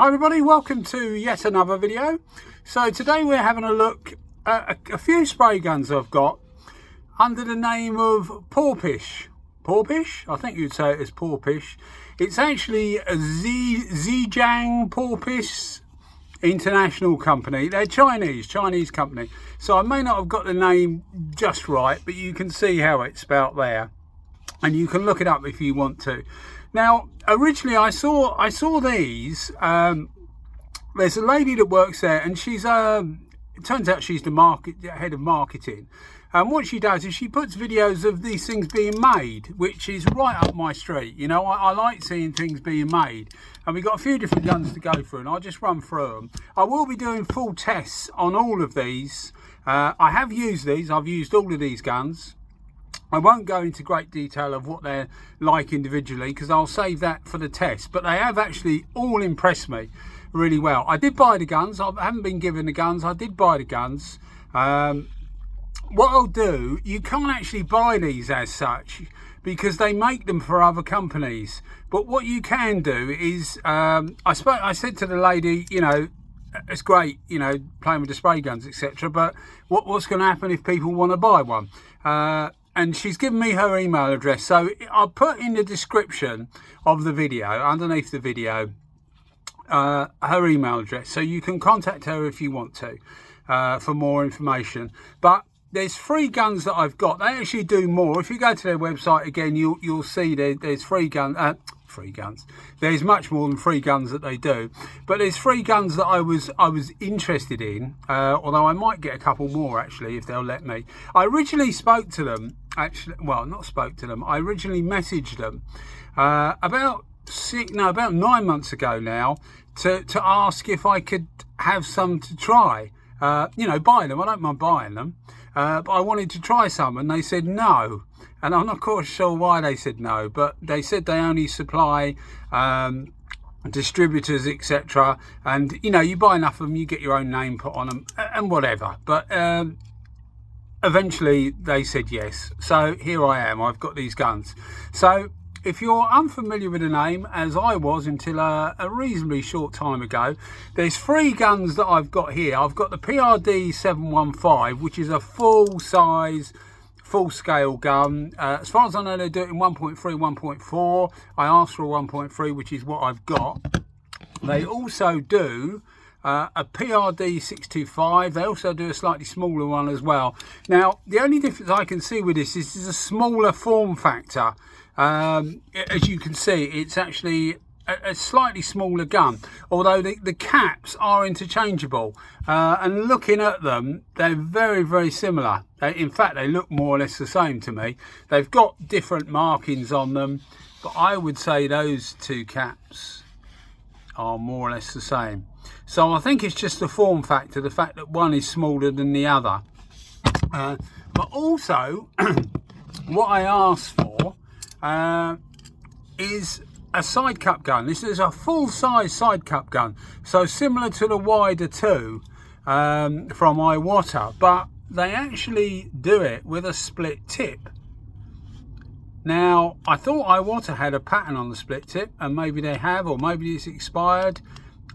Hi everybody, welcome to yet another video. So today we're having a look at a few spray guns I've got under the name of Porphis. Porphis? I think you'd say it as Porphis. It's actually a Zhejiang Porphis international company. They're Chinese company. So I may not have got the name just right, but you can see how it's spelt there. And you can look it up if you want to. Now, originally I saw these. There's a lady that works there, and she's it turns out she's the head of marketing. And what she does is she puts videos of these things being made, which is right up my street. You know, I like seeing things being made. And we've got a few different guns to go through, and I'll just run through them. I will be doing full tests on all of these. I have used these. I've used all of these guns. I won't go into great detail of what they're like individually because I'll save that for the test, but they have actually all impressed me really well. I did buy the guns. I haven't been given the guns. I did buy the guns. What I'll do, you can't actually buy these as such because they make them for other companies, but what you can do is I said to the lady, you know, it's great, you know, playing with the spray guns, etc., but what's going to happen if people want to buy one? And she's given me her email address, so I'll put in the description of the video, underneath the video, her email address, so you can contact her if you want to for more information. But there's 3 guns that I've got. They actually do more. If you go to their website again, you'll see there's 3 guns. There's much more than 3 guns that they do, but there's 3 guns that I was interested in, although I might get a couple more actually if they'll let me. I originally spoke to them, I originally messaged them about 9 months ago now to ask if I could have some to try. You know, buy them. I don't mind buying them, but I wanted to try some, and they said no. And I'm not quite sure why they said no, but they said they only supply distributors, etc. And, you know, you buy enough of them, you get your own name put on them and whatever. But eventually they said yes. So here I am. I've got these guns. So if you're unfamiliar with the name, as I was until a reasonably short time ago, there's 3 guns that I've got here. I've got the PRD715, which is a full-scale gun. As far as I know, they do it in 1.3, 1.4. I asked for a 1.3, which is what I've got. They also do a PRD625. They also do a slightly smaller one as well. Now, the only difference I can see with this is a smaller form factor. As you can see, it's actually a slightly smaller gun, although the caps are interchangeable, and looking at them, they're very, very similar. In fact, they look more or less the same to me. They've got different markings on them, but I would say those 2 caps are more or less the same. So I think it's just the form factor, the fact that one is smaller than the other. But also, what I asked for is a side cup gun. This is a full-size side cup gun, so similar to the wider 2 from Iwata, but they actually do it with a split tip. Now, I thought Iwata had a pattern on the split tip, and maybe they have, or maybe it's expired.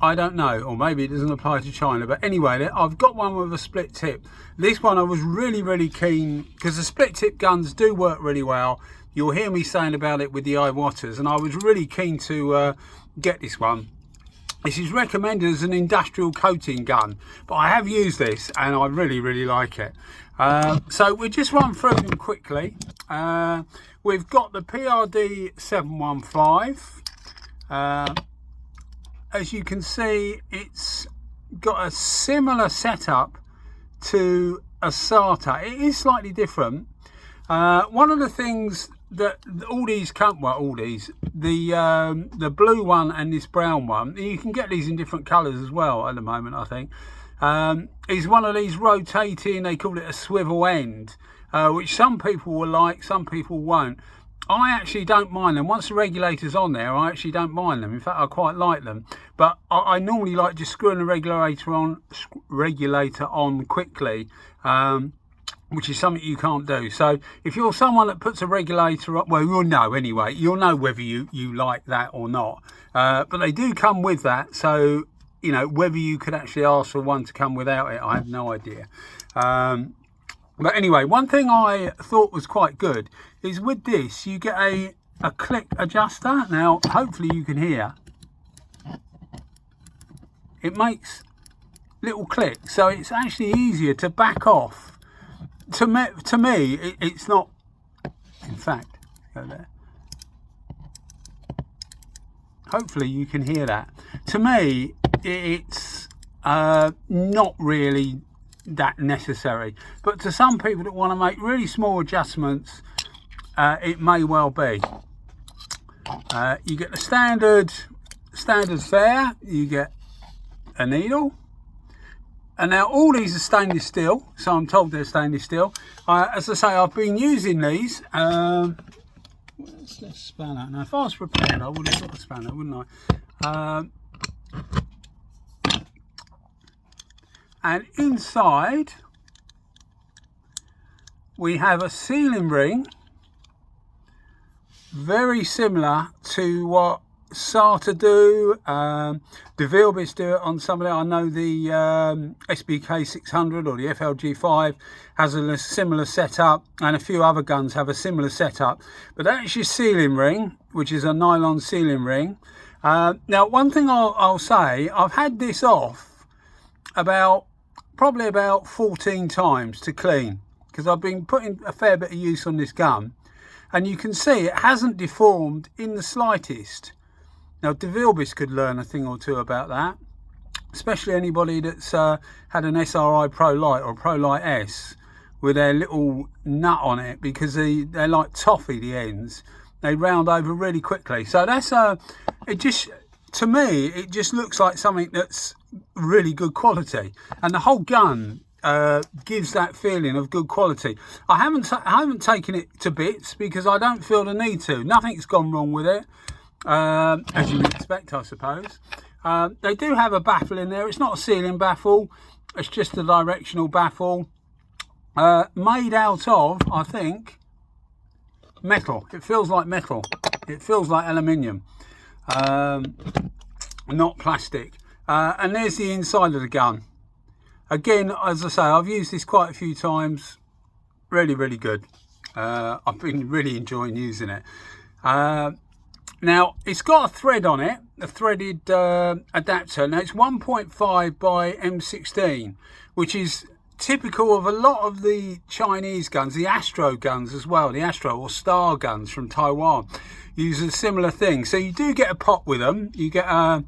I don't know, or maybe it doesn't apply to China. But anyway, I've got one with a split tip. This one I was really keen, because the split tip guns do work really well. You'll hear me saying about it with the Iwatas, and I was really keen to get this one. This is recommended as an industrial coating gun, but I have used this and I really like it. So we'll just run through them quickly. We've got the PRD715. As you can see, it's got a similar setup to a SATA. It is slightly different. One of the things that the blue one and this brown one, you can get these in different colours as well at the moment, I think, is one of these rotating, they call it a swivel end, which some people will like, some people won't. I actually don't mind them. Once the regulator's on there, I actually don't mind them. In fact, I quite like them. But I normally like just screwing the regulator on quickly. which is something you can't do. So if you're someone that puts a regulator up, well, you'll know anyway. You'll know whether you like that or not. But they do come with that. So, you know, whether you could actually ask for one to come without it, I have no idea. But anyway, one thing I thought was quite good is with this, you get a click adjuster. Now, hopefully you can hear. It makes little clicks. So it's actually easier to back off. To me, it's not, in fact, go there. Hopefully you can hear that. To me, it's not really that necessary. But to some people that want to make really small adjustments, it may well be. You get the standard fare, you get a needle. And now all these are stainless steel, so I'm told they're stainless steel. As I say, I've been using these. Where's the spanner? Now, if I was prepared, I would have got a spanner, wouldn't I? And inside, we have a sealing ring, very similar to what SATA do, the Vilbis do it on some of it. I know the SBK600 or the FLG5 has a similar setup, and a few other guns have a similar setup. But that's your sealing ring, which is a nylon sealing ring. Now, one thing I'll say, I've had this off probably about 14 times to clean, because I've been putting a fair bit of use on this gun, and you can see it hasn't deformed in the slightest. Now, De Vilbis could learn a thing or two about that, especially anybody that's had an SRI Pro Light or Pro Light S with their little nut on it, because they're like toffee, the ends. They round over really quickly. So that's to me, it just looks like something that's really good quality. And the whole gun gives that feeling of good quality. I haven't taken it to bits because I don't feel the need to. Nothing's gone wrong with it. As you would expect, I suppose. They do have a baffle in there. It's not a sealing baffle, it's just a directional baffle, made out of, I think, metal. It feels like metal. It feels like aluminium, not plastic. And there's the inside of the gun. Again, as I say, I've used this quite a few times. Really, really good. I've been really enjoying using it. Now, it's got a thread on it, a threaded adapter. Now, it's 1.5 by M16, which is typical of a lot of the Chinese guns, the Astro guns as well, the Astro or Star guns from Taiwan, use a similar thing. So you do get a pot with them. You get a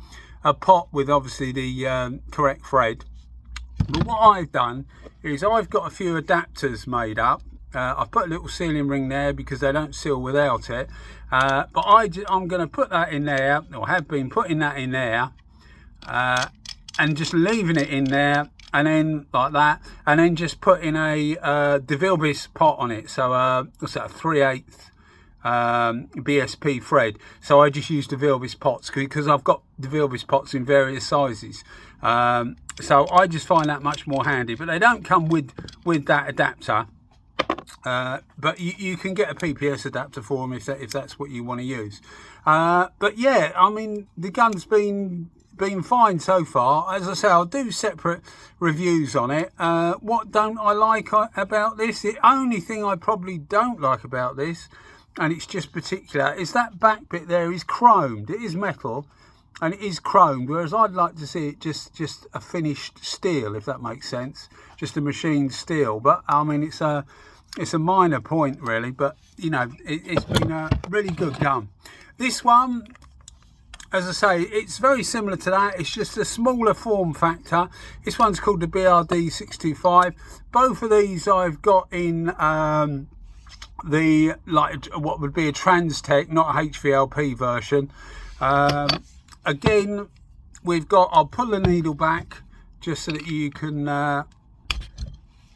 pot with, obviously, the correct thread. But what I've done is I've got a few adapters made up. I've put a little sealing ring there because they don't seal without it. But I'm going to put that in there, or have been putting that in there, and just leaving it in there, and then like that, and then just putting a De Vilbis pot on it. So what's that, a 3/8 BSP thread. So I just use De Vilbis pots because I've got De Vilbis pots in various sizes. So I just find that much more handy. But they don't come with that adapter. But you can get a PPS adapter for them if that's what you want to use. But yeah, I mean, the gun's been fine so far. As I say, I'll do separate reviews on it. What don't I like about this? The only thing I probably don't like about this, and it's just particular, is that back bit there is chromed. It is metal and it is chromed, whereas I'd like to see it just a finished steel, if that makes sense, just a machined steel. But I mean, it's a minor point really, but you know, it's been a really good gun. This one, as I say, it's very similar to that. It's just a smaller form factor. This one's called the PRD625. Both of these I've got in the, like, what would be a Transtech, not a HVLP version. Again, we've got, I'll pull the needle back just so that you can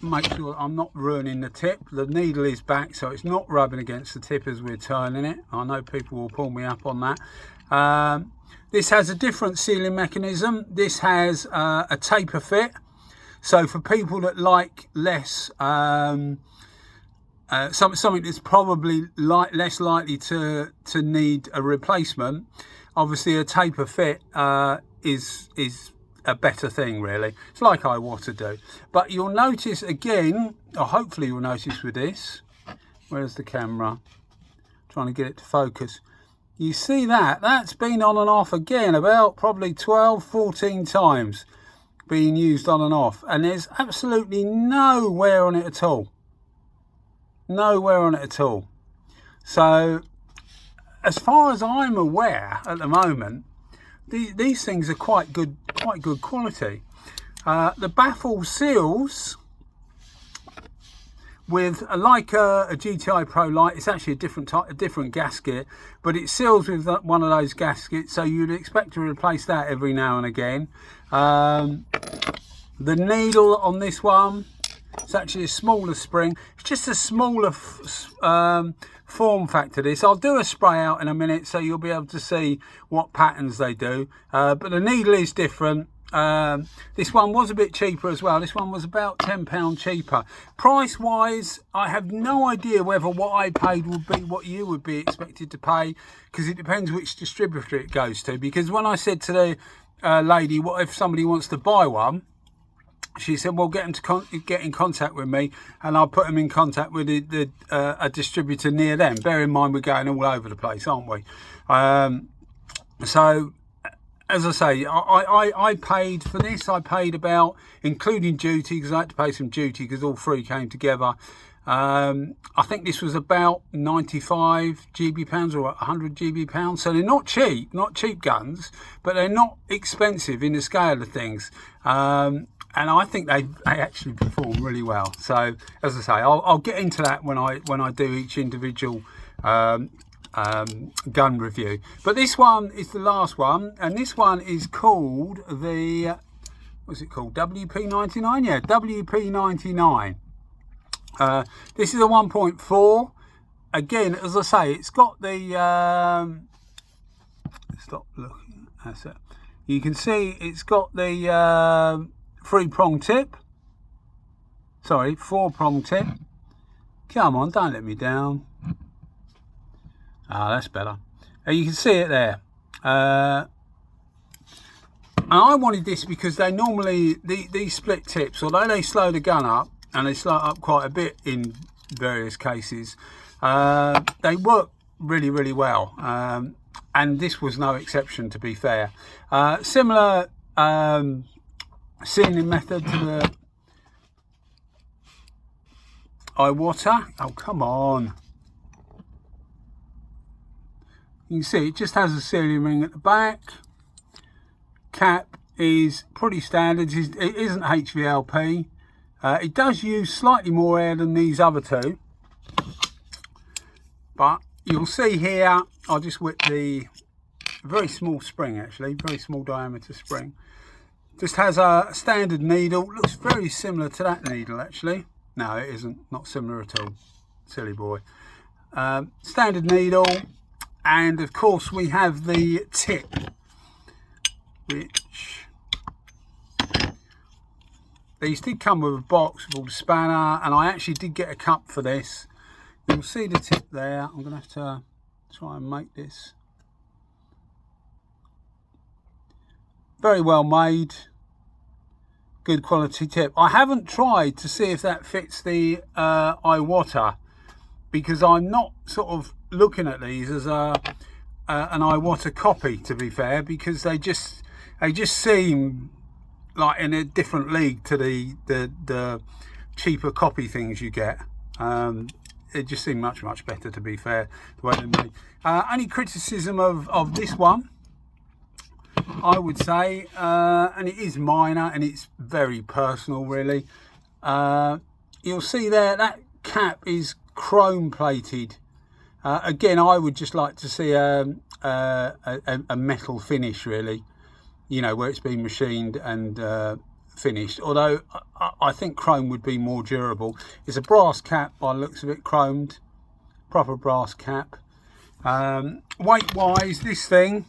make sure I'm not ruining the tip. The needle is back, so it's not rubbing against the tip as we're turning it. I know people will pull me up on that. This has a different sealing mechanism. This has a taper fit, So for people that like less, something that's probably less likely to need a replacement, obviously a taper fit is a better thing, really. It's like iWater do. But you'll notice again, or hopefully you'll notice with this, where's the camera? Trying to get it to focus. You see that's been on and off again about probably 12, 14 times being used on and off, and there's absolutely no wear on it at all. No wear on it at all. So as far as I'm aware at the moment, these things are quite good quality. The baffle seals with like a GTI Pro Light. It's actually a different gasket, but it seals with one of those gaskets, so you'd expect to replace that every now and again. The needle on this one, it's actually a smaller spring. It's just a smaller form factor. This, I'll do a spray out in a minute, so you'll be able to see what patterns they do. But the needle is different. This one was a bit cheaper as well. This one was about £10 cheaper. Price wise, I have no idea whether what I paid would be what you would be expected to pay, because it depends which distributor it goes to. Because when I said to the lady, what if somebody wants to buy one, she said, well, get them to get in contact with me, and I'll put them in contact with a distributor near them. Bear in mind, we're going all over the place, aren't we? So as I say, I paid for this. I paid about, including duty, because I had to pay some duty because all three came together. I think this was about 95 GB pounds or 100 GB pounds. So they're not cheap guns, but they're not expensive in the scale of things. And I think they actually perform really well. So as I say, I'll get into that when I do each individual gun review. But this one is the last one, and this one is called the, what's it called, WP99? Yeah, WP99. This is a 1.4. Again, as I say, it's got the stop looking, that's it. You can see it's got the 3-prong tip, sorry, 4-prong tip. Come on, don't let me down. Ah, that's better. You can see it there. And I wanted this because they normally, these split tips, although they slow the gun up, and they slow it up quite a bit in various cases, they work really, really well. And this was no exception, to be fair. Similar sealing method to the iWater. Oh, come on. You can see it just has a sealing ring at the back. Cap is pretty standard. It isn't HVLP. It does use slightly more air than these other two. But you'll see here, I'll just whip the very small spring, actually, very small diameter spring. Just has a standard needle. Looks very similar to that needle, actually. No, it isn't. Not similar at all. Silly boy. Standard needle. And of course we have the tip, which these did come with a box with all the spanner, and I actually did get a cup for this. You'll see the tip there. I'm going to have to try and make this very well made, good quality tip. I haven't tried to see if that fits the iWater, because I'm not sort of looking at these as an iWater copy, to be fair, because they just seem like in a different league to the cheaper copy things you get. It just seemed much better, to be fair, the way they're made. Only criticism of this one, I would say, and it is minor and it's very personal, really. You'll see there that cap is chrome plated. Again, I would just like to see a metal finish, really, you know, where it's been machined and finished. Although I think chrome would be more durable. It's a brass cap by the looks of it, chromed, proper brass cap. Weight wise, this thing,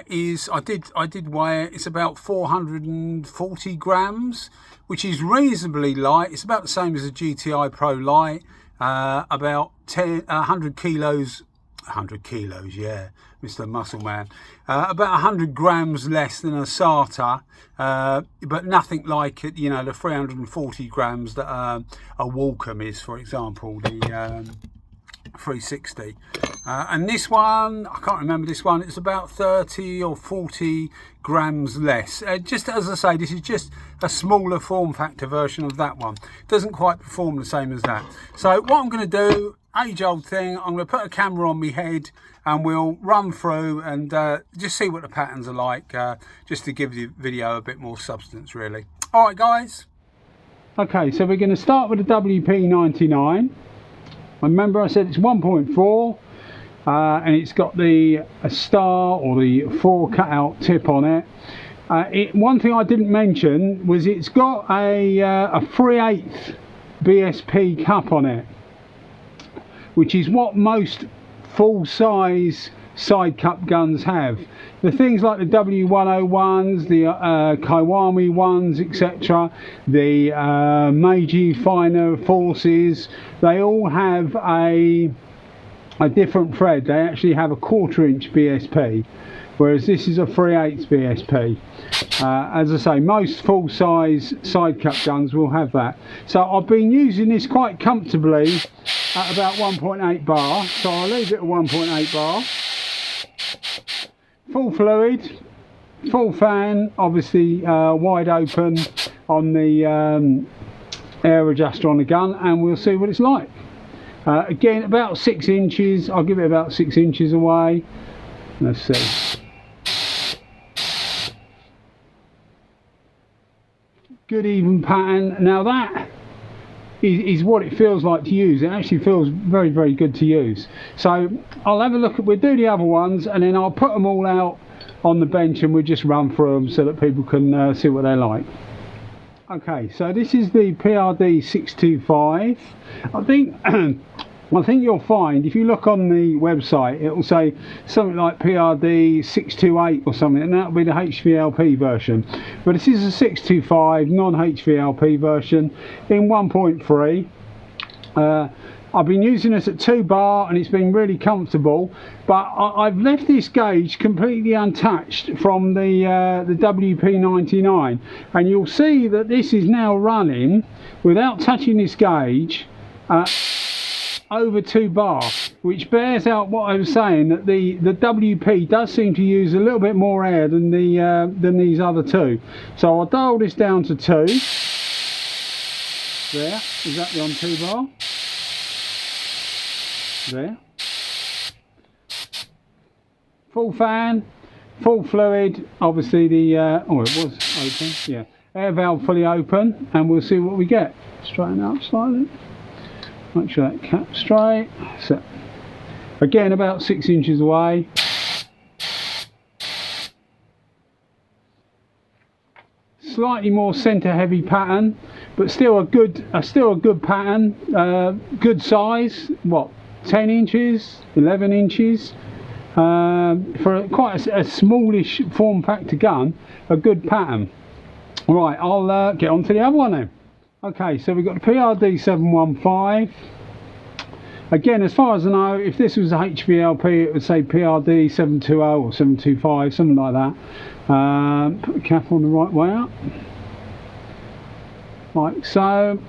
is I did weigh it. It's about 440 grams, which is reasonably light. It's about the same as a GTI Pro Light. About 100 kilos. 100 kilos, yeah, Mr. Muscle Man. About 100 grams less than a SATA, but nothing like it, you know, the 340 grams that a Walcom is, for example, the 360. And this one, I can't remember this one, it's about 30 or 40 grams less. Just as I say, this is just a smaller form factor version of that one. It doesn't quite perform the same as that. So what I'm going to do, age old thing, I'm going to put a camera on my head and we'll run through and just see what the patterns are like, just to give the video a bit more substance, really. All right, guys. Okay, so we're going to start with the WP99. Remember I said it's 1.4 and it's got a star or the 4 cutout tip on it. One thing I didn't mention was it's got a 3/8 BSP cup on it, which is what most full-size side cup guns have. The things like the W101s, the Kiwami ones, etc., the Meiji Finer Forces, they all have a different thread. They actually have a 1/4 inch BSP, whereas this is a 3/8 BSP. As I say, most full-size side cup guns will have that. So I've been using this quite comfortably at about 1.8 bar, so I'll leave it at 1.8 bar. Full fluid, full fan, obviously wide open on the air adjuster on the gun, and we'll see what it's like. Again, about 6 inches, I'll give it about 6 inches away. Let's see. Good even pattern. Now that is what it feels like to use. It actually feels very, very good to use. So I'll have a look at, we'll do the other ones and then I'll put them all out on the bench and we'll just run through them so that people can see what they're like. Okay, so this is the PRD625. I think you'll find, if you look on the website, it will say something like PRD628 or something, and that'll be the HVLP version. But this is a 625 non-HVLP version in 1.3. I've been using this at 2 bar and it's been really comfortable, but I've left this gauge completely untouched from the WP99, and you'll see that this is now running without touching this gauge over 2 bar, which bears out what I was saying, that the WP does seem to use a little bit more air than these other two. So I'll dial this down to 2. There, exactly on 2 bar. There. Full fan, full fluid, obviously the oh, it was open, yeah, air valve fully open, and we'll see what we get. Straighten up slightly, make sure that cap's straight. So again, about 6 inches away. Slightly more centre heavy pattern, but still a good pattern. Good size, what, 10 inches, 11 inches, for quite a smallish form factor gun, a good pattern. Right, I'll get on to the other one then. Okay, so we've got the PRD715. Again, as far as I know, if this was a HVLP, it would say PRD720 or 725, something like that. Put the cap on the right way up. Like so.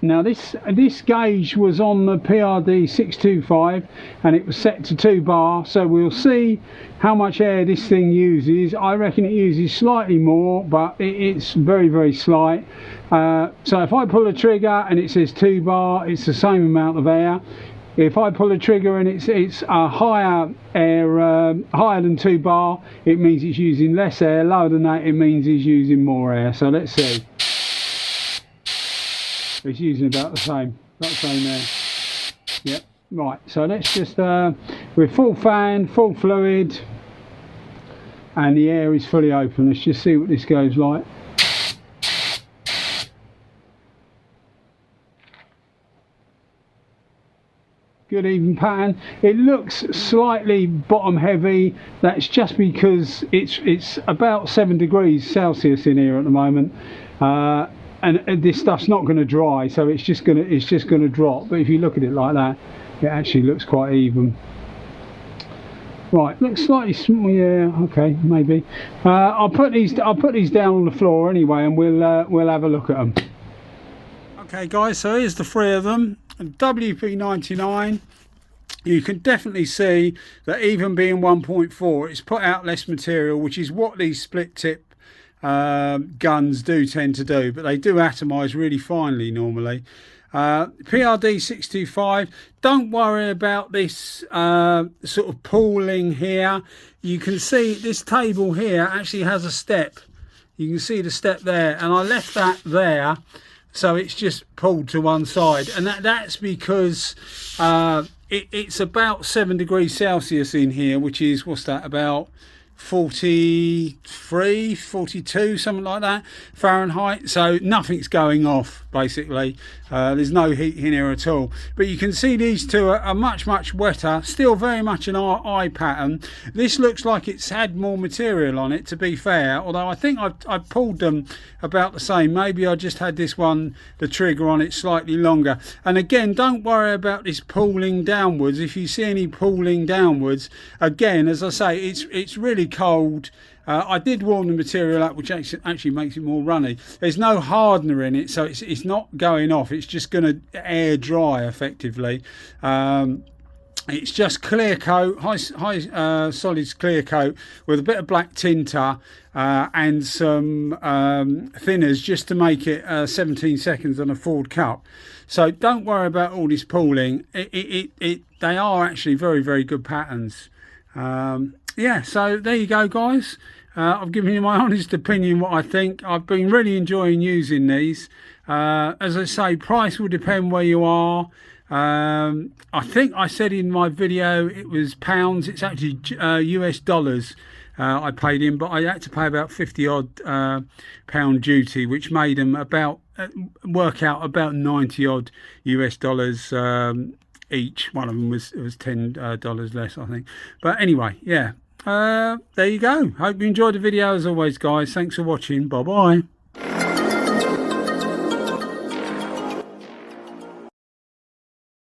Now this gauge was on the PRD625 and it was set to 2 bar, so we'll see how much air this thing uses. I reckon it uses slightly more, but it's very, very slight. So if I pull a trigger and it says 2 bar, it's the same amount of air. If I pull a trigger and it's a higher air, higher than 2 bar, it means it's using less air. Lower than that, it means it's using more air. So let's see. It's using about the same there. Yep. Right, so let's just with full fan, full fluid, and the air is fully open. Let's just see what this goes like. good even pattern. It looks slightly bottom heavy. That's just because it's about 7 degrees Celsius in here at the moment, and this stuff's not going to dry, so it's just going to drop. But if you look at it like that, it actually looks quite even. Right, looks slightly small. Yeah, okay, maybe. I'll put these down on the floor anyway, and we'll have a look at them. Okay, guys. So here's the 3 of them. WP99. You can definitely see that even being 1.4, it's put out less material, which is what these split tip guns do tend to do, but they do atomize really finely normally. PRD625, don't worry about this sort of pooling here. You can see this table here actually has a step. You can see the step there, and I left that there so it's just pulled to one side, and that's because it's about 7 degrees Celsius in here, which is, what's that, about 43, 42, something like that Fahrenheit. So nothing's going off basically. There's no heat in here at all, but you can see these two are much wetter, still very much an eye pattern. This looks like it's had more material on it, to be fair, although I think I've pulled them about the same. Maybe I just had this one, the trigger on it, slightly longer. And again, don't worry about this pulling downwards. If you see any pulling downwards, again, as I say, it's really cold. I did warm the material up, which actually makes it more runny. There's no hardener in it, so it's not going off. It's just going to air dry effectively. It's just clear coat, high solids clear coat with a bit of black tinter and some thinners, just to make it 17 seconds on a Ford Cup. So don't worry about all this pooling. They are actually very good patterns. Yeah, so there you go, guys. I've given you my honest opinion, what I think. I've been really enjoying using these. As I say, price will depend where you are. I think I said in my video it was pounds. It's actually US dollars I paid in, but I had to pay about 50 odd pound duty, which made them about work out about 90 odd US dollars each. One of them was $10 less, I think. But anyway, yeah, there you go. Hope you enjoyed the video as always, guys. Thanks for watching. Bye bye.